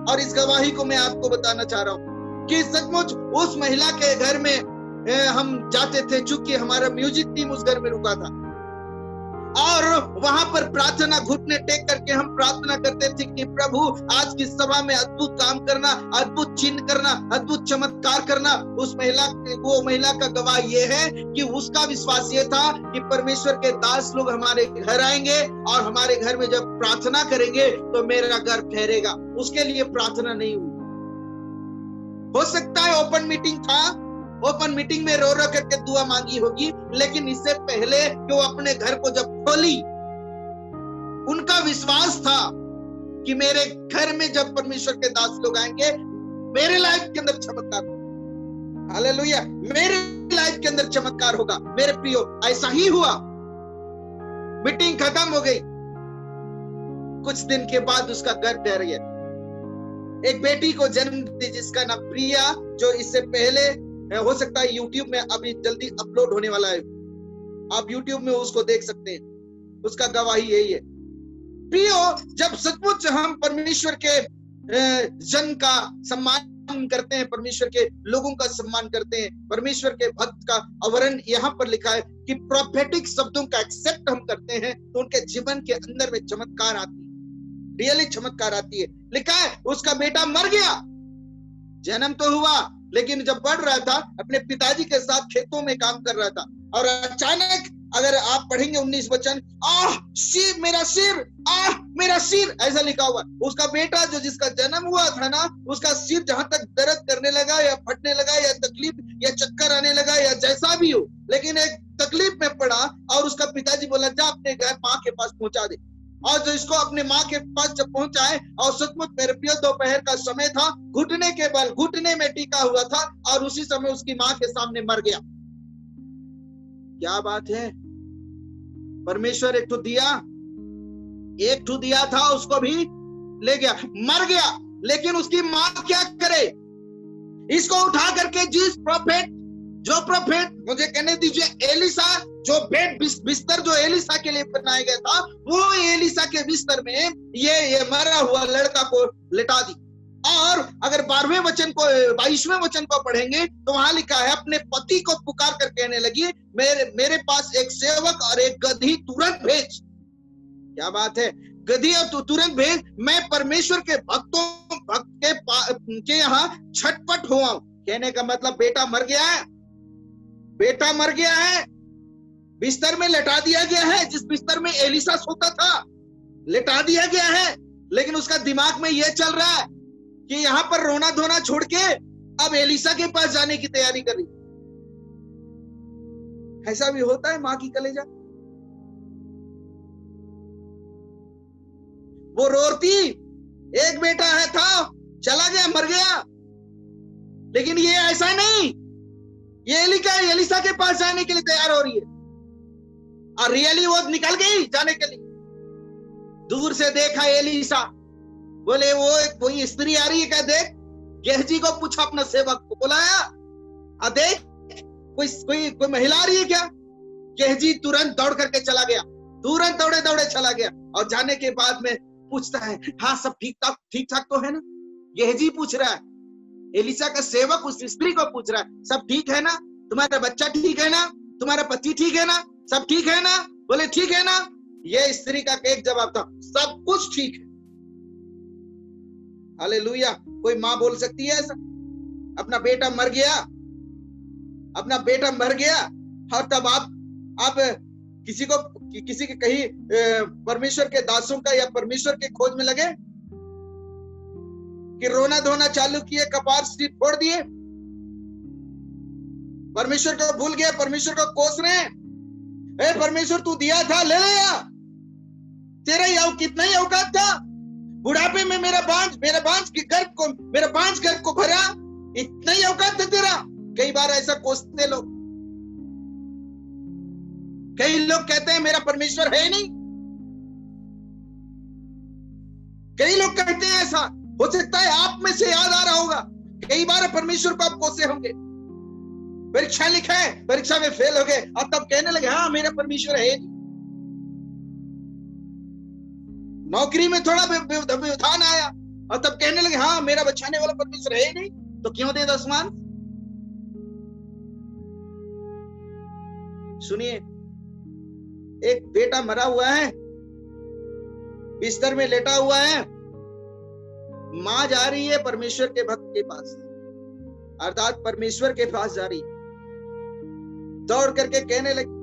और इस गवाही को मैं आपको बताना चाह रहा हूँ कि सचमुच उस महिला के घर में हम जाते थे, चूंकि हमारा म्यूजिक टीम उस घर में रुका था, और वहां पर प्रार्थना घुटने टेक करके हम प्रार्थना करते थे कि प्रभु आज की सभा में अद्भुत काम करना, अद्भुत चिन्ह करना, अद्भुत चमत्कार करना। वो महिला का गवाह ये है कि उसका विश्वास ये था कि परमेश्वर के दास लोग हमारे घर आएंगे और हमारे घर में जब प्रार्थना करेंगे तो मेरा घर ठहरेगा। उसके लिए प्रार्थना नहीं हुई। हो सकता है ओपन मीटिंग था, ओपन मीटिंग में रो रो करके दुआ मांगी होगी, लेकिन इससे पहले कि वो अपने घर को जब खोली, उनका विश्वास था कि मेरे घर में जब परमेश्वर के दास लोग आएंगे मेरे लाइफ के अंदर चमत्कार होगा। हालेलुया, मेरे लाइफ के अंदर चमत्कार होगा। मेरे प्रियो, ऐसा ही हुआ। मीटिंग खत्म हो गई, कुछ दिन के बाद उसका घर ठहर गया। एक बेटी को जन्म दी जिसका नाम प्रिया, जो इससे पहले हो सकता है यूट्यूब में अभी जल्दी अपलोड होने वाला है, आप यूट्यूब में उसको देख सकते हैं। उसका गवाही यही है। प्रियो, जब सचमुच हम परमेश्वर के जन का सम्मान करते हैं, परमेश्वर के लोगों का सम्मान करते हैं, परमेश्वर के भक्त का अवरण यहाँ पर लिखा है कि प्रोफेटिक शब्दों का एक्सेप्ट हम करते हैं तो उनके जीवन के अंदर में चमत्कार आती है, रियली चमत्कार आती है। लिखा है उसका बेटा मर गया, जन्म तो हुआ लेकिन जब बढ़ रहा था अपने पिताजी के साथ खेतों में काम कर रहा था और अचानक, अगर आप पढ़ेंगे 19 वचन, सिर, मेरा सिर, मेरा सिर, ऐसा लिखा हुआ। उसका बेटा जो जिसका जन्म हुआ था ना, उसका सिर जहां तक दर्द करने लगा या फटने लगा या तकलीफ या चक्कर आने लगा या जैसा भी हो, लेकिन एक तकलीफ में पड़ा और उसका पिताजी बोला जा अपने घर माँ के पास पहुंचा दे। और जो इसको अपने माँ के पास जब पहुंचाए और सचमुच मेरे प्रिय दोपहर का समय था, घुटने के बल घुटने में टीका हुआ था और उसी समय उसकी माँ के सामने मर गया। क्या बात है, परमेश्वर एक ठू दिया था उसको भी ले गया, मर गया। लेकिन उसकी माँ क्या करे, इसको उठा करके जिस प्रोफेट, जो प्रोफेट, मुझे कहने दीजिए एलिसा, जो बेड बिस्तर जो एलिसा के लिए बनाया गया था, वो एलिसा के बिस्तर में ये मरा हुआ लड़का को लिटा दी। और अगर 12वें वचन को 22वें वचन को पढ़ेंगे तो वहां लिखा है अपने पति को पुकार कर कहने लगी मेरे पास एक सेवक और एक गधी तुरंत भेज। क्या बात है, गधी और तू तुरंत भेज, मैं परमेश्वर के भक्त के यहाँ छटपट हुआ हूं। कहने का मतलब बेटा मर गया है, बेटा मर गया है, बिस्तर में लेटा दिया गया है, जिस बिस्तर में एलिसा सोता था लेटा दिया गया है। लेकिन उसका दिमाग में यह चल रहा है कि यहां पर रोना धोना छोड़ के अब एलिसा के पास जाने की तैयारी कर रही। ऐसा भी होता है मां की कलेजा, वो रोती, एक बेटा है था चला गया मर गया, लेकिन ये ऐसा नहीं, ये एलिसा के पास जाने के लिए तैयार हो रही है। और रियली वो निकल गई जाने के लिए। दूर से देखा एलिसा, बोले वो कोई स्त्री आ रही है क्या, देख। गेहजी को पूछा अपना सेवक को, बुलाया, देख कोई महिला आ रही है क्या। गेहजी तुरंत दौड़ करके चला गया, तुरंत दौड़े दौड़े चला गया और जाने के बाद में पूछता है हाँ सब ठीक ठाक तो है ना। गेहजी पूछ रहा है, एलिसा का सेवक उस स्त्री को पूछ रहा है सब ठीक है ना, तुम्हारा बच्चा ठीक है ना, तुम्हारा पति ठीक है ना, सब ठीक है ना। बोले ठीक है ना। ये स्त्री का एक जवाब था, सब कुछ ठीक है। हालेलुया। कोई माँ बोल सकती है ऐसा, अपना बेटा मर गया, अपना बेटा मर गया और तब आप किसी के कहीं परमेश्वर के दासों का या परमेश्वर के खोज में लगे कि रोना धोना चालू किए, कपार सिर फोड़ दिए, परमेश्वर को भूल गए, परमेश्वर को कोस रहे हैं। परमेश्वर तू दिया था ले लिया, तेरा कितना ही औकात था। बुढ़ापे में मेरा बांझ गर्भ को भरा, इतना ही औकात था तेरा। कई बार ऐसा कोसते लोग, कई लोग कहते हैं मेरा परमेश्वर है नहीं, कई लोग कहते हैं ऐसा। हो सकता है आप में से याद आ रहा होगा, कई बार परमेश्वर को आप कोसे होंगे। परीक्षा लिखा है, परीक्षा में फेल हो गए और तब कहने लगे हाँ मेरा परमेश्वर है नहीं। नौकरी में थोड़ा व्यवधान आया और तब कहने लगे हाँ मेरा बचाने वाला परमेश्वर है नहीं, तो क्यों दे आसमान। सुनिए, एक बेटा मरा हुआ है, बिस्तर में लेटा हुआ है, मां जा रही है परमेश्वर के भक्त के पास, अर्थात परमेश्वर के पास जा रही, दौड़ करके कहने लगी।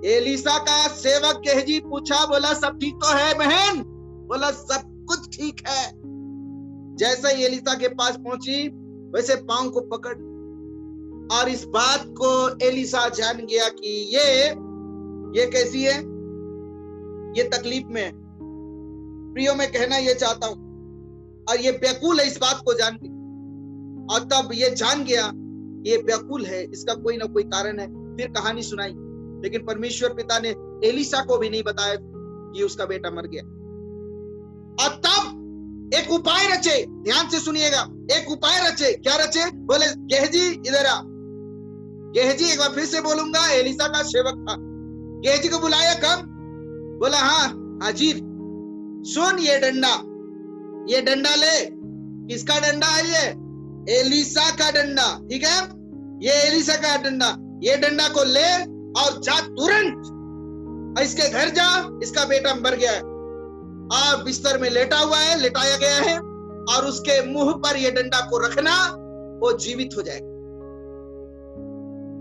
एलिसा का सेवक गेहजी पूछा, बोला सब ठीक तो है बहन? बोला सब कुछ ठीक है। जैसे ही एलिसा के पास पहुंची वैसे पांव को पकड़, और इस बात को एलिसा जान गया कि ये कैसी है, ये तकलीफ में है। प्रियो मैं कहना ये चाहता हूं, और ये व्याकुल है इस बात को जान के, और तब ये जान गया ये व्याकुल है, इसका कोई ना कोई कारण है। फिर कहानी सुनाई, लेकिन परमेश्वर पिता ने एलिसा को भी नहीं बताया कि उसका बेटा मर गया। और तब एक उपाय रचे, ध्यान से सुनिएगा, एक उपाय रचे। क्या रचे? बोले गेहजी इधर आ। गेहजी, एक बार फिर से बोलूंगा, एलिसा का सेवक था, गेहजी को बुलाया। कब? बोला हाँ हाजिर। सुन ये डंडा ले। किसका डंडा है ये? एलिसा का डंडा, ठीक है, ये एलिसा का डंडा। ये डंडा को ले और जा तुरंत इसके घर जा, इसका बेटा मर गया है और बिस्तर में लेटा हुआ है, लेटाया गया है, और उसके मुंह पर ये डंडा को रखना, वो जीवित हो जाएगा।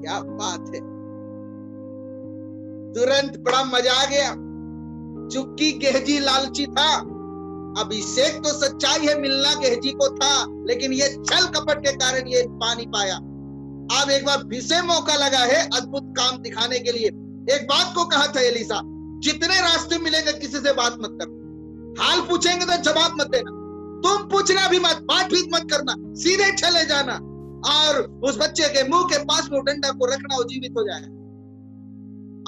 क्या बात है! तुरंत बड़ा मजा आ गया। चुक्की गेहजी लालची था, अभिषेक तो सच्चाई है, मिलना गेहजी को था, लेकिन ये छल कपट के कारण ये पा नहीं पाया। अब एक बार फिर से मौका लगा है अद्भुत काम दिखाने के लिए। एक बात को कहा था एलिसा, जितने रास्ते मिलेंगे किसी से बात मत करना, हाल पूछेंगे तो जवाब मत देना, तुम पूछना भी मत, बातचीत मत करना, सीधे चले जाना और उस बच्चे के मुंह के पास में डंडा को रखना, वो जीवित हो जाए।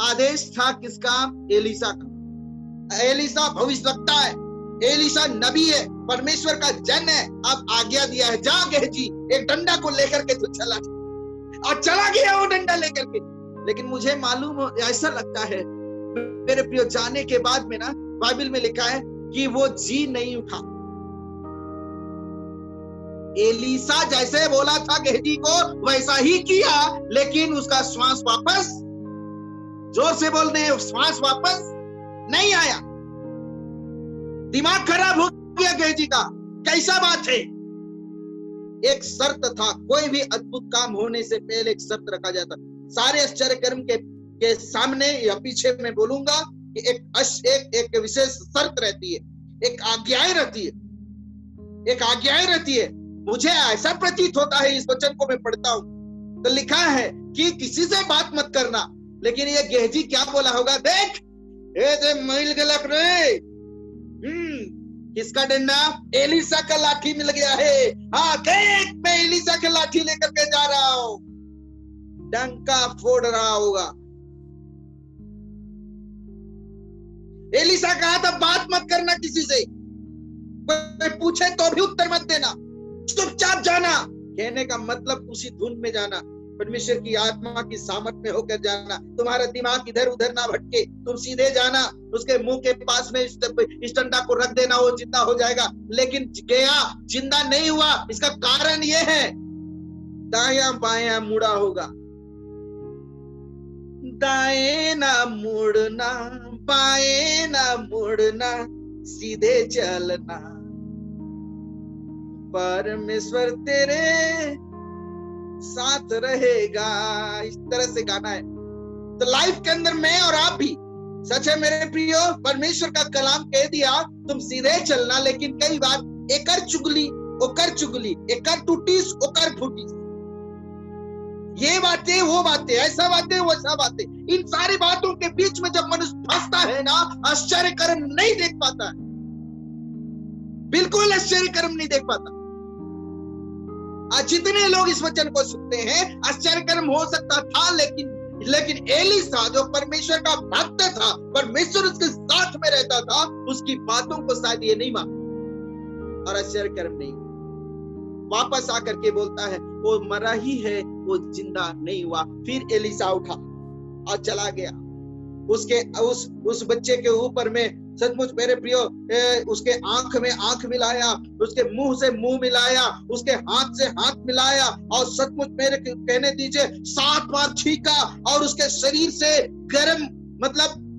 आदेश था किसका? एलिसा का। एलिसा भविष्यवक्ता है, एलिसा नबी है, परमेश्वर का जन है। अब आज्ञा दिया है, जा गेहजी एक डंडा को लेकर के तो चला, और चला गया वो डंडा लेकर के। लेकिन मुझे मालूम हो, ऐसा लगता है मेरे प्रियो, जाने के बाद में ना बाइबल में लिखा है कि वो जी नहीं उठा। एलिसा जैसे बोला था गेहजी को वैसा ही किया, लेकिन उसका श्वास वापस, जोर से बोलने, श्वास वापस नहीं आया। दिमाग खराब हो गया गेहजी का। कैसा बात है? एक शर्त था, कोई भी अद्भुत काम होने से पहले एक शर्त रखा जाता। सारे आश्चर्य कर्म के सामने या पीछे मैं बोलूंगा कि एक विशेष शर्त रहती है, एक आज्ञाएं रहती है, एक आज्ञाएं रहती है। मुझे ऐसा प्रतीत होता है, इस वचन को मैं पढ़ता हूं तो लिखा है कि किसी से बात मत करना, लेकिन ये गेहजी क्या बोला होगा? देख ए मिल गलत रे, किसका डंडा? एलिसा का लाठी मिल गया है। हाँ देख, मैं एलिसा का लाठी लेकर के जा रहा हूं, डंका फोड़ रहा होगा। एलिसा कहा था बात मत करना किसी से, कोई पूछे तो भी उत्तर मत देना, चुपचाप जाना। कहने का मतलब उसी धुन में जाना, परमेश्वर की आत्मा की सामर्थ में होकर जाना। तुम्हारा दिमाग इधर उधर ना भटके, तुम सीधे जाना, उसके मुंह के पास में इस डंडा को रख देना, वो जिंदा हो जाएगा। लेकिन गया, जिंदा नहीं हुआ। इसका कारण ये है, दायां बायां मुड़ा होगा, दाएं ना मुड़ना, बाएं ना मुड़ना, सीधे चलना, परमेश्वर तेरे साथ रहेगा। इस तरह से गाना है। तो लाइफ के अंदर मैं और आप भी, सच है मेरे प्रियो, परमेश्वर का कलाम कह दिया तुम सीधे चलना, लेकिन कई बार एकर चुगली ओकर चुगली, एकर टूटीस ओकर फूटीस, ये बातें वो बातें, ऐसा बातें वैसा बातें, इन सारी बातों के बीच में जब मनुष्य फंसता है ना, आश्चर्य कर्म नहीं देख पाता है, बिल्कुल आश्चर्य कर्म नहीं देख पाता। आज जितने लोग इस वचन को सुनते हैं, आश्चर्य कर्म हो सकता था, लेकिन एलिसा जो परमेश्वर का भक्त था, परमेश्वर उसके साथ में रहता था, उसकी बातों को शायद ये नहीं माना और आश्चर्य कर्म नहीं। वापस आकर के बोलता है वो मरा ही है, वो जिंदा नहीं हुआ। फिर एलिसा उठा और चला गया। उसके उस बच्चे के ऊपर में सचमुच मेरे प्रियो, उसके आंख में आंख मिलाया, उसके मुंह से मुंह मिलाया, उसके हाथ से हाथ मिलाया, और सचमुच मेरे कहने दीजिए 7 बार छींका, और उसके शरीर से गर्म मतलब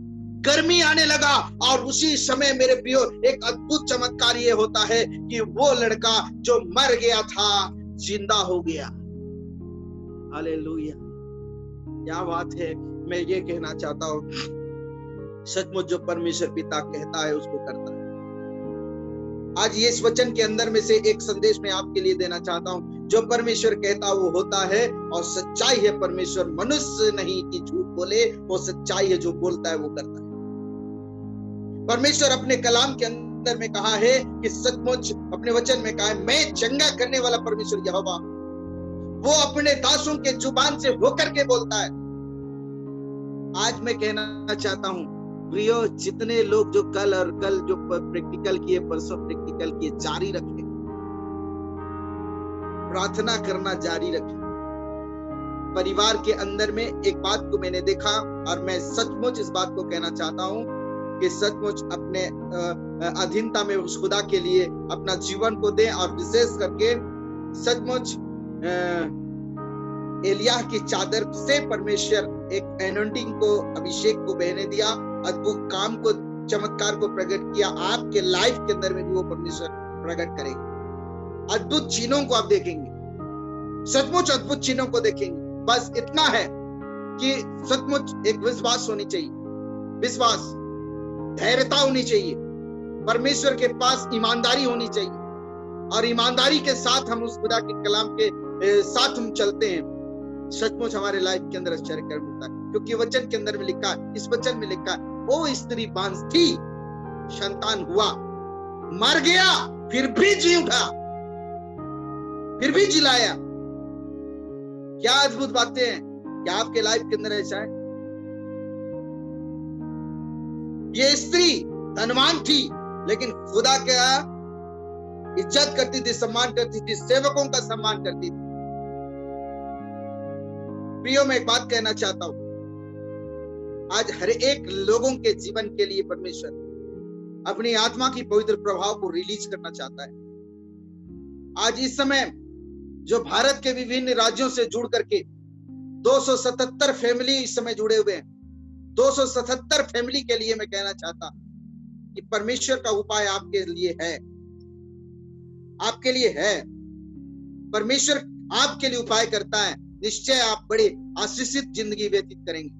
गर्मी आने लगा। और उसी समय मेरे प्रियो एक अद्भुत चमत्कार ये होता है कि वो लड़का जो मर गया था जिंदा हो गया। हालेलुया, क्या बात है। मैं ये कहना चाहता हूं, सचमुच जो परमेश्वर पिता कहता है उसको करता है। आज ये इस वचन के अंदर में से एक संदेश मैं आपके लिए देना चाहता हूं, जो परमेश्वर कहता वो होता है और सच्चाई है। परमेश्वर मनुष्य नहीं कि झूठ बोले, वो सच्चाई है, जो बोलता है वो करता है। परमेश्वर अपने कलाम के अंदर में कहा है कि सचमुच अपने वचन में कहा है, मैं चंगा करने वाला परमेश्वर यहोवा, वो अपने दासों के जुबान से होकर के बोलता है। आज मैं कहना चाहता हूं प्रियो, जितने लोग जो कल जो प्रैक्टिकल किए, परसों प्रैक्टिकल किए, जारी रखें, प्रार्थना करना जारी रखें। परिवार के अंदर में एक बात को मैंने देखा और मैं सचमुच इस बात को कहना चाहता हूं कि सचमुच अपने अधीनता में उस खुदा के लिए अपना जीवन को दें। और विशेष करके सचमुच एलिया की चादर से परमेश्वर एक एनोइंटिंग को, अभिषेक को बहने दिया, अद्भुत काम को, चमत्कार को प्रकट किया। आपके लाइफ के अंदर में भी वो परमेश्वर प्रकट करेगा। अद्भुत चिन्हों को आप देखेंगे, सचमुच अद्भुत चिन्हों को देखेंगे। बस इतना है कि सचमुच एक विश्वास होनी चाहिए, विश्वास, धैर्यता होनी चाहिए, परमेश्वर के पास ईमानदारी होनी चाहिए। और ईमानदारी के साथ हम उस खुदा के कलाम के साथ हम चलते हैं, सचमुच हमारे लाइफ के अंदर आश्चर्य कर्म होता है। क्योंकि वचन के अंदर में लिखा है, इस वचन में लिखा है, वो स्त्री बांझ थी, संतान हुआ, मर गया, फिर भी जी उठा, फिर भी जिलाया। क्या अद्भुत बातें हैं। क्या आपके लाइफ के अंदर ऐसा है? ये स्त्री धनवान थी, लेकिन खुदा का इज्जत करती थी, सम्मान करती थी, सेवकों का सम्मान करती थी। प्रियो, मैं एक बात कहना चाहता हूं, आज हर एक लोगों के जीवन के लिए परमेश्वर अपनी आत्मा की पवित्र प्रभाव को रिलीज करना चाहता है। आज इस समय जो भारत के विभिन्न राज्यों से जुड़ करके 277 फैमिली इस समय जुड़े हुए हैं, 277 फैमिली के लिए मैं कहना चाहता कि परमेश्वर का उपाय आपके लिए है, आपके लिए है। परमेश्वर आपके लिए उपाय करता है। निश्चय आप बड़ी आशीषित जिंदगी व्यतीत करेंगे।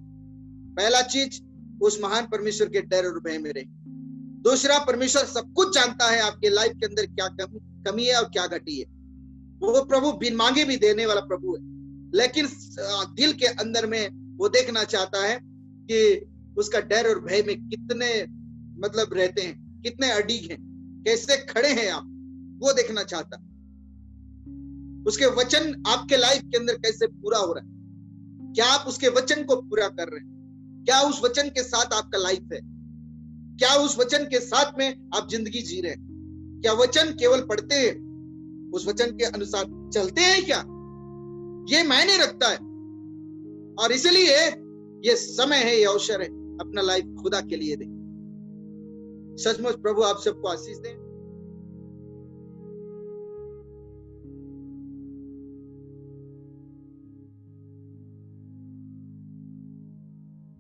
पहला चीज, उस महान परमेश्वर के डर और भय में रहे। दूसरा, परमेश्वर सब कुछ जानता है आपके लाइफ के अंदर क्या कमी है और क्या घटी है। वो प्रभु बिन मांगे भी देने वाला प्रभु है, लेकिन दिल के अंदर में वो देखना चाहता है कि उसका डर और भय में कितने मतलब रहते हैं, कितने अडिग हैं, कैसे खड़े हैं आप, वो देखना चाहता है। उसके वचन आपके लाइफ के अंदर कैसे पूरा हो रहा है, क्या आप उसके वचन को पूरा कर रहे हैं, क्या उस वचन के साथ आपका लाइफ है, क्या उस वचन के साथ में आप जिंदगी जी रहे हैं, क्या वचन केवल पढ़ते हैं, उस वचन के अनुसार चलते हैं क्या, ये मायने रखता है। और इसलिए ये समय है, ये अवसर है, अपना लाइफ खुदा के लिए दे। सचमुच प्रभु आप सबको आशीष दे।